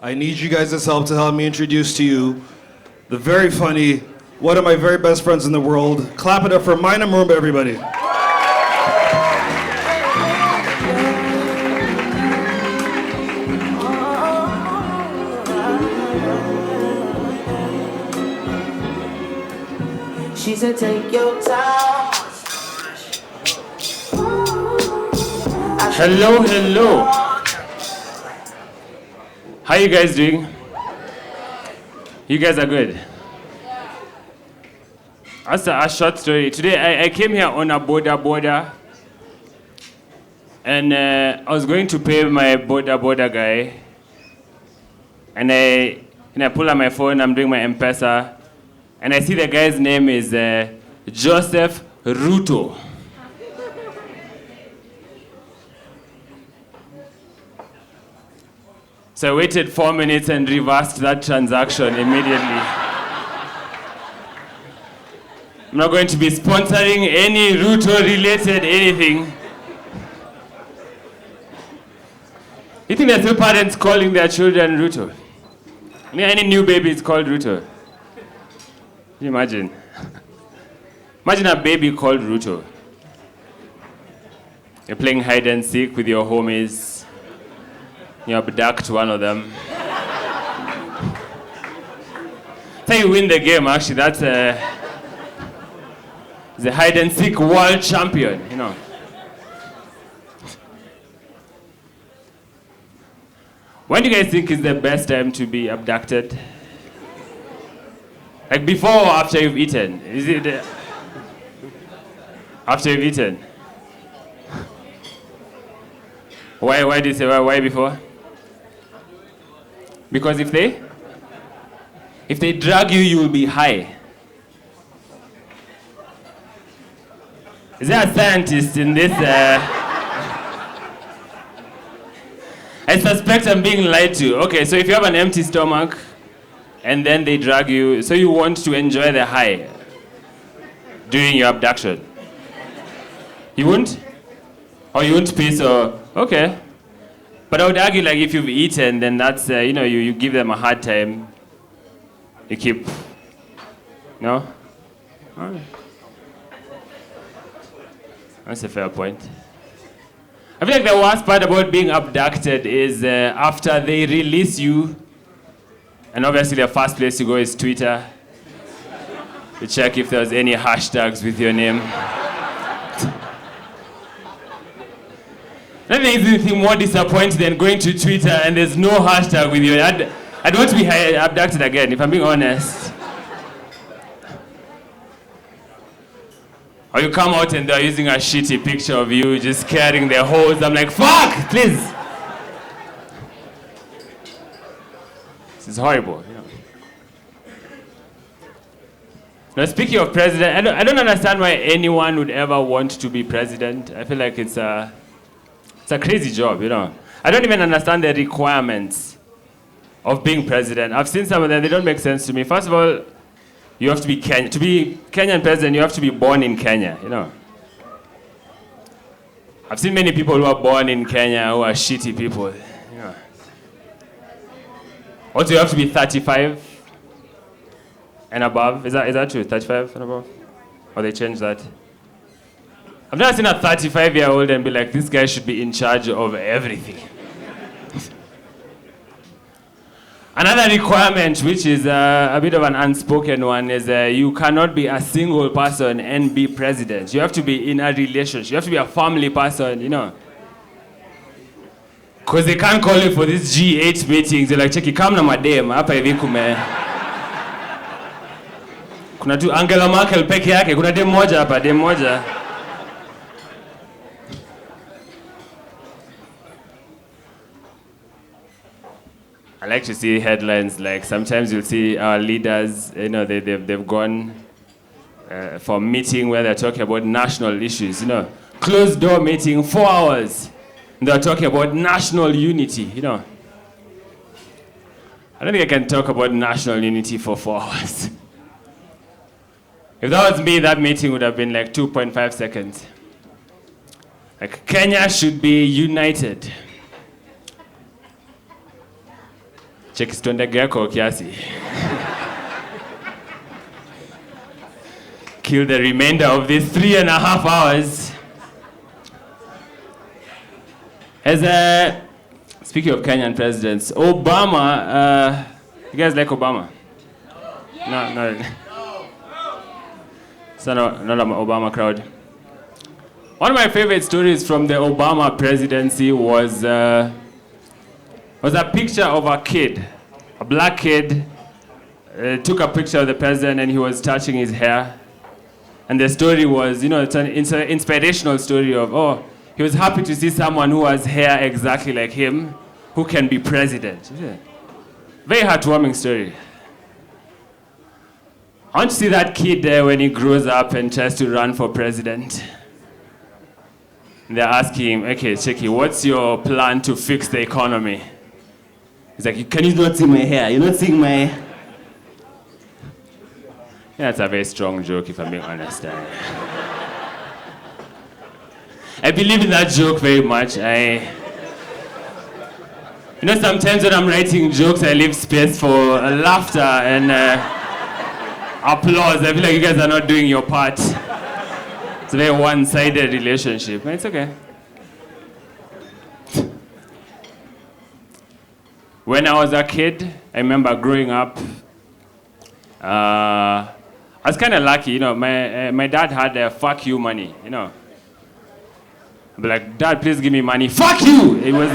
I need you guys' help to help me introduce to you the very funny, one of my very best friends in the world. Clap it up for Maina Murumba, everybody. She said, take your time. Hello, hello. How you guys doing? You guys are good. That's a short story. Today I came here on a border, and I was going to pay my border guy, and I pull out my phone. I'm doing my M-Pesa, and I see the guy's name is Joseph Ruto. So I waited 4 minutes and reversed that transaction immediately. I'm not going to be sponsoring any Ruto-related anything. You think there's no parents calling their children Ruto? Any new baby is called Ruto? Can you imagine? Imagine a baby called Ruto. You're playing hide and seek with your homies. You abduct one of them. So you win the game, actually. That's the hide and seek world champion, you know. When do you guys think is the best time to be abducted? Like before or after you've eaten? Is it after you've eaten? Why do you say why before? Because if they drag you, you will be high. Is there a scientist in this? I suspect I'm being lied to. Okay, so if you have an empty stomach and then they drag you, so you want to enjoy the high during your abduction. You won't? Or you won't pee, so, okay. But I would argue, like, if you've eaten, then that's, you give them a hard time. You keep, no? All right. That's a fair point. I feel like the worst part about being abducted is after they release you, and obviously the first place to go is Twitter, to check if there's any hashtags with your name. Nothing is anything more disappointing than going to Twitter and there's no hashtag with you. I don't want to be abducted again, if I'm being honest. Or you come out and they're using a shitty picture of you just carrying their hose. I'm like, fuck, please. This is horrible, you know. Now, speaking of president, I don't understand why anyone would ever want to be president. I feel like it's a crazy job, you know. I don't even understand the requirements of being president. I've seen some of them, they don't make sense to me. First of all, you have to be Kenyan. To be Kenyan president, you have to be born in Kenya, you know. I've seen many people who are born in Kenya who are shitty people, you know. Also, you have to be 35 and above. Is that true? 35 and above? Or they changed that? I've never seen a 35-year-old and be like, this guy should be in charge of everything. Another requirement, which is a bit of an unspoken one, is you cannot be a single person and be president. You have to be in a relationship. You have to be a family person, you know. Because they can't call you for these G8 meetings. They're like, cheki, come na madem, hapa hivi kume. Kuna tu Angela Merkel peke yake, kuna dem moja hapa, dem moja. I like to see headlines like sometimes you'll see our leaders, you know, they've gone for a meeting where they're talking about national issues, you know. Closed door meeting, 4 hours. And they're talking about national unity, you know. I don't think I can talk about national unity for 4 hours. If that was me, that meeting would have been like 2.5 seconds. Like, Kenya should be united. Check stonde gecko kiasi. Kill the remainder of these 3.5 hours. Speaking of Kenyan presidents, Obama, you guys like Obama? No. It's not an Obama crowd. One of my favorite stories from the Obama presidency was a picture of a kid, a black kid, took a picture of the president and he was touching his hair. And the story was, it's an inspirational story of, he was happy to see someone who has hair exactly like him, who can be president. Yeah. Very heartwarming story. I want to see that kid there when he grows up and tries to run for president. And they're asking him, okay, Cheki, what's your plan to fix the economy? He's like, can you not see my hair? You're not seeing my... Yeah, that's a very strong joke, if I'm being honest. I believe in that joke very much. Sometimes when I'm writing jokes, I leave space for laughter and applause. I feel like you guys are not doing your part. It's a very one-sided relationship. It's okay. When I was a kid, I remember growing up, I was kind of lucky, my dad had fuck you money, I'd be like, Dad, please give me money. Fuck you! It was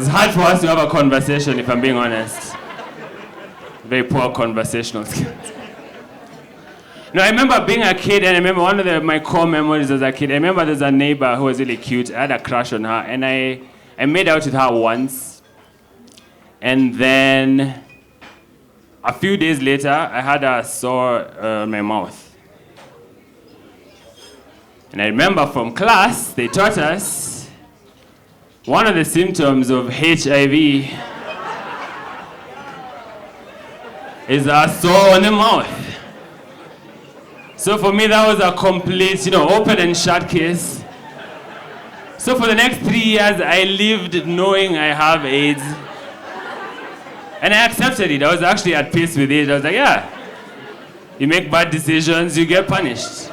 hard for us to have a conversation, if I'm being honest. Very poor conversational skills. I remember being a kid, and I remember one of my core memories as a kid. I remember there's a neighbor who was really cute. I had a crush on her, and I made out with her once. And then a few days later, I had a sore on my mouth. And I remember from class, they taught us one of the symptoms of HIV is a sore on the mouth. So for me, that was a complete, open and shut case. So for the next 3 years, I lived knowing I have AIDS. And I accepted it. I was actually at peace with it. I was like, yeah, you make bad decisions, you get punished.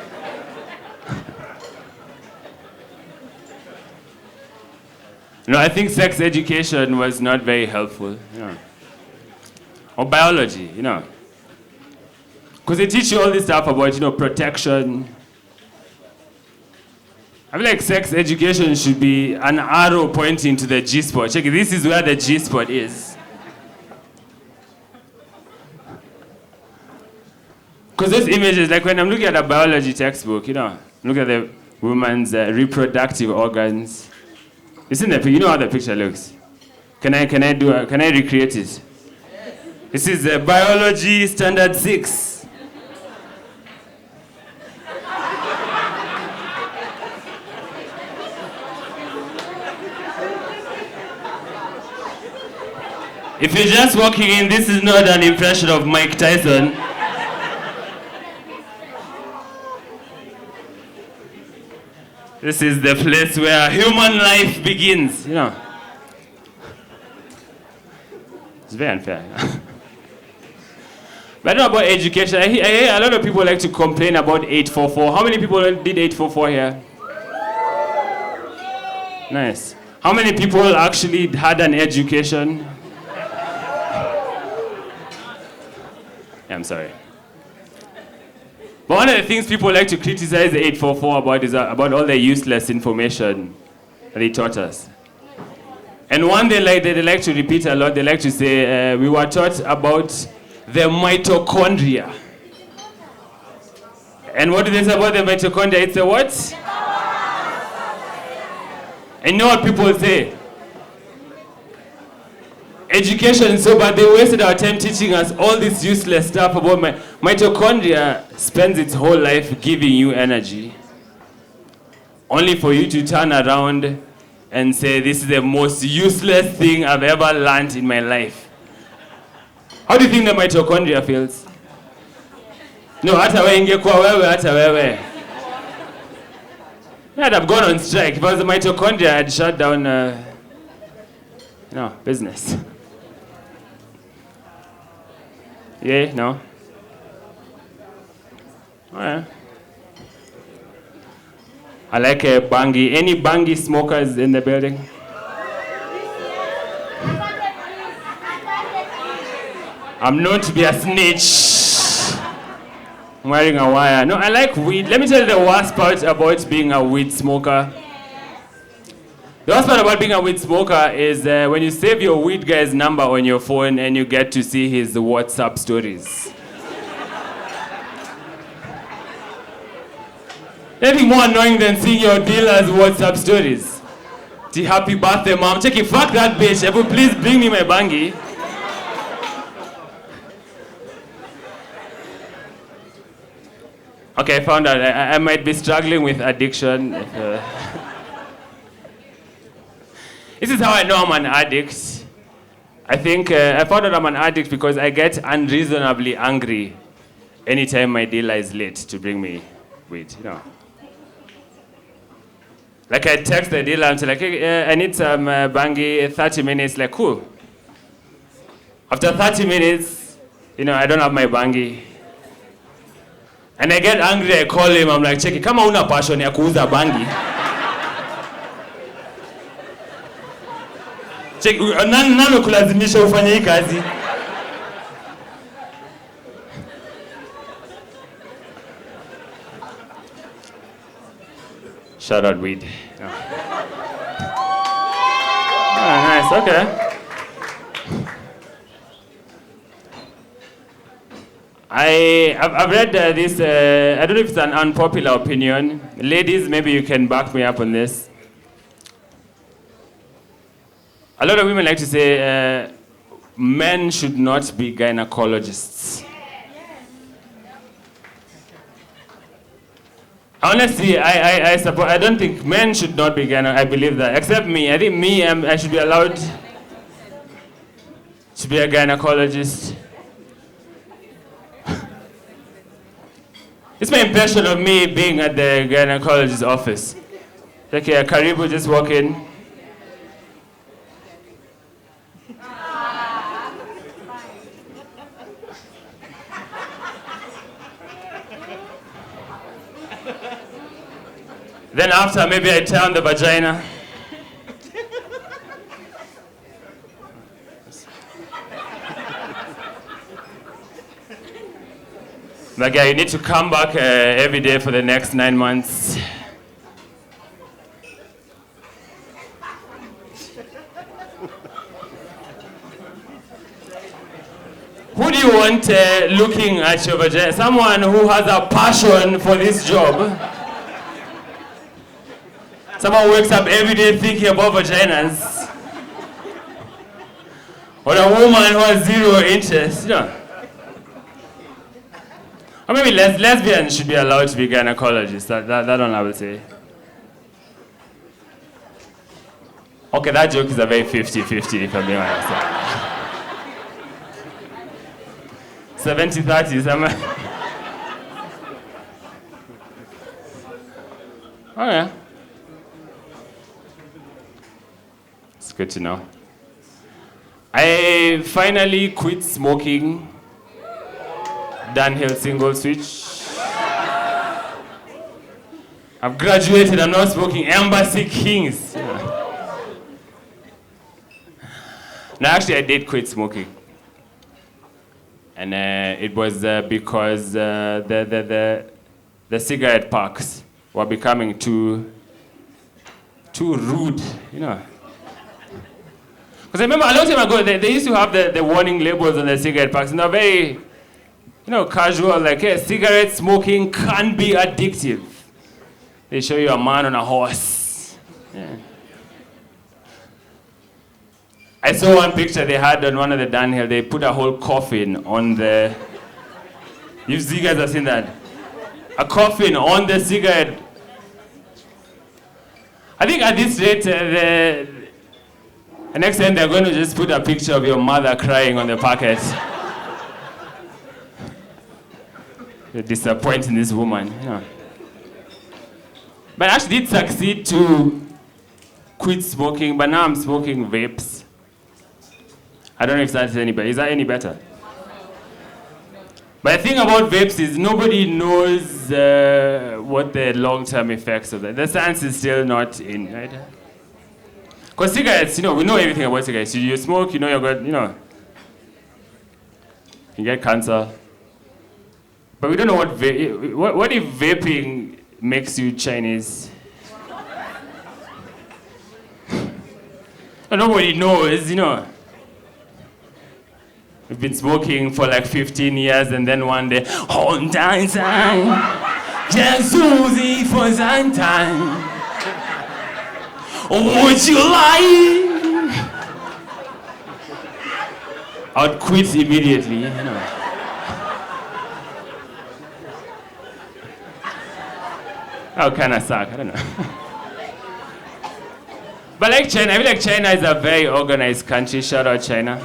I think sex education was not very helpful, Or biology, Because they teach you all this stuff about, protection. I feel like sex education should be an arrow pointing to the G-spot. Check it, this is where the G-spot is. Because those images, like when I'm looking at a biology textbook, look at the woman's reproductive organs. You see the, how the picture looks. Can I recreate it? This is biology standard 6. If you're just walking in, this is not an impression of Mike Tyson. This is the place where human life begins, It's very unfair. But I don't know about education. I hear a lot of people like to complain about 844. How many people did 844 here? Nice. How many people actually had an education? Yeah, I'm sorry. But one of the things people like to criticize the 844 about is about all the useless information that they taught us. And one they like to repeat a lot, they like to say, we were taught about the mitochondria. And what do they say about the mitochondria? It's a what? And you know what people say? Education is so bad, they wasted our time teaching us all this useless stuff about mitochondria spends its whole life giving you energy. Only for you to turn around and say, this is the most useless thing I've ever learned in my life. How do you think the mitochondria feels? No, hata wewe ingekuwa wewe, hata wewe. I'd have gone on strike. If I was the mitochondria, I'd shut down. No, business. Yeah, no? Alright. I like a bangi. Any bangi smokers in the building? I'm known to be a snitch. I'm wearing a wire. No, I like weed. Let me tell you the worst part about being a weed smoker. The worst part about being a weed smoker is when you save your weed guy's number on your phone and you get to see his WhatsApp stories. Anything more annoying than seeing your dealer's WhatsApp stories? The happy birthday, mom. Check it, fuck that bitch. Ever please bring me my bangi. Okay, I found out I might be struggling with addiction. This is how I know I'm an addict. I think I found out I'm an addict because I get unreasonably angry anytime my dealer is late to bring me weed, you know. Like I text the dealer and say like, hey, I need some bangi, 30 minutes, like cool. After 30 minutes, you know, I don't have my bangi. And I get angry, I call him, I'm like, check it, kama una passion ya kuuza bangi. Check, nani kulazimisha ufanye hii kazi? Shout out weed. Yeah. Oh, nice, okay. I've read this, I don't know if it's an unpopular opinion. Ladies, maybe you can back me up on this. A lot of women like to say men should not be gynecologists. Honestly, I support. I don't think men should not be gynecologists. I believe that. Except me. I think me, I should be allowed to be a gynecologist. It's my impression of me being at the gynecologist's office. Like, yeah, Karibu just walk in. Then after, maybe I turn the vagina. Like, yeah, you need to come back every day for the next 9 months. Who do you want looking at your vagina? Someone who has a passion for this job. Someone who wakes up every day thinking about vaginas. Or a woman who has zero interest, you know. Or maybe lesbians should be allowed to be gynecologists. That one I would say. Okay, that joke is a very 50-50 if I'm being honest. 70-30, somewhere. Oh yeah. It's good to know. I finally quit smoking. Downhill single switch. I've graduated, I'm not smoking Embassy Kings. Yeah. No, actually I did quit smoking. And it was because the cigarette packs were becoming too rude, you know. Because I remember a long time ago, they used to have the warning labels on the cigarette packs, and they're very, you know, casual, like, hey, cigarette smoking can be addictive. They show you a man on a horse. Yeah. I saw one picture they had on one of the downhill. They put a whole coffin on the... You guys have seen that? A coffin on the cigarette. I think at this rate, the next time they're going to just put a picture of your mother crying on the packet. You're disappointing this woman. You know. But I actually did succeed to quit smoking, but now I'm smoking vapes. I don't know if that's any better. Is that any better? But the thing about vapes is nobody knows what the long-term effects of that. The science is still not in, right? Because cigarettes, we know everything about cigarettes. You smoke, you're good, you get cancer. But we don't know what if vaping makes you Chinese? Nobody knows, We've been smoking for like 15 years and then one day, Hon Dai Zai, Jesusi for Zantai. Would you like? I'd quit immediately, That would kind of suck, I don't know. But like China, I feel like China is a very organized country. Shout out China.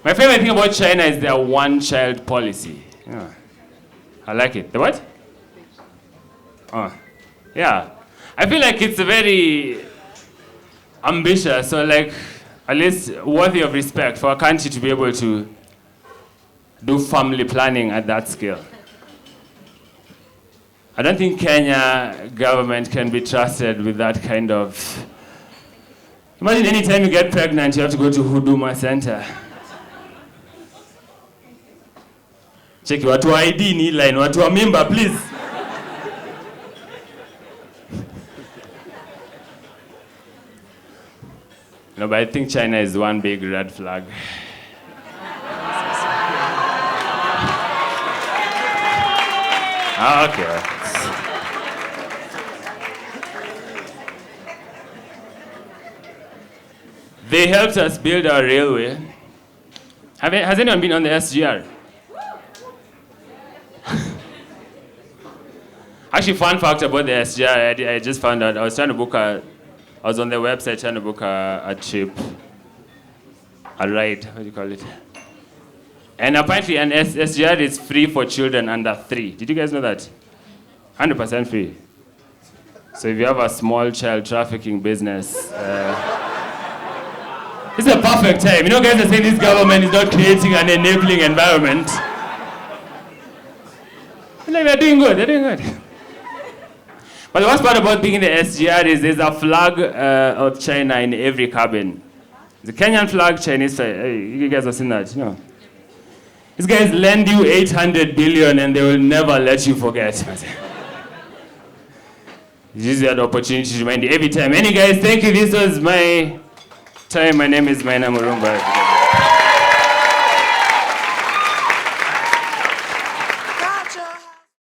My favorite thing about China is their one-child policy. Yeah. I like it. The what? Oh, yeah. I feel like it's very ambitious, so like at least worthy of respect for a country to be able to do family planning at that scale. I don't think Kenya government can be trusted with that kind of... Imagine any time you get pregnant, you have to go to Huduma Center. Check watu wa ID ni line, watu wa mimba, please. No, but I think China is one big red flag. Okay. They helped us build our railway. Has anyone been on the SGR? Actually, fun fact about the SGR, I just found out. I was on the website trying to book a trip, a ride, what do you call it? And apparently an SGR is free for children under 3. Did you guys know that? 100% free. So if you have a small child trafficking business, it's a perfect time. Guys are saying this government is not creating an enabling environment. Like they're doing good. But the worst part about being in the SGR is there's a flag of China in every cabin. The Kenyan flag, Chinese flag. Hey, you guys have seen that, These guys lend you 800 billion and they will never let you forget. Use that opportunity to remind you every time. Any guys, thank you. This was my time. My name is Maina Murumba.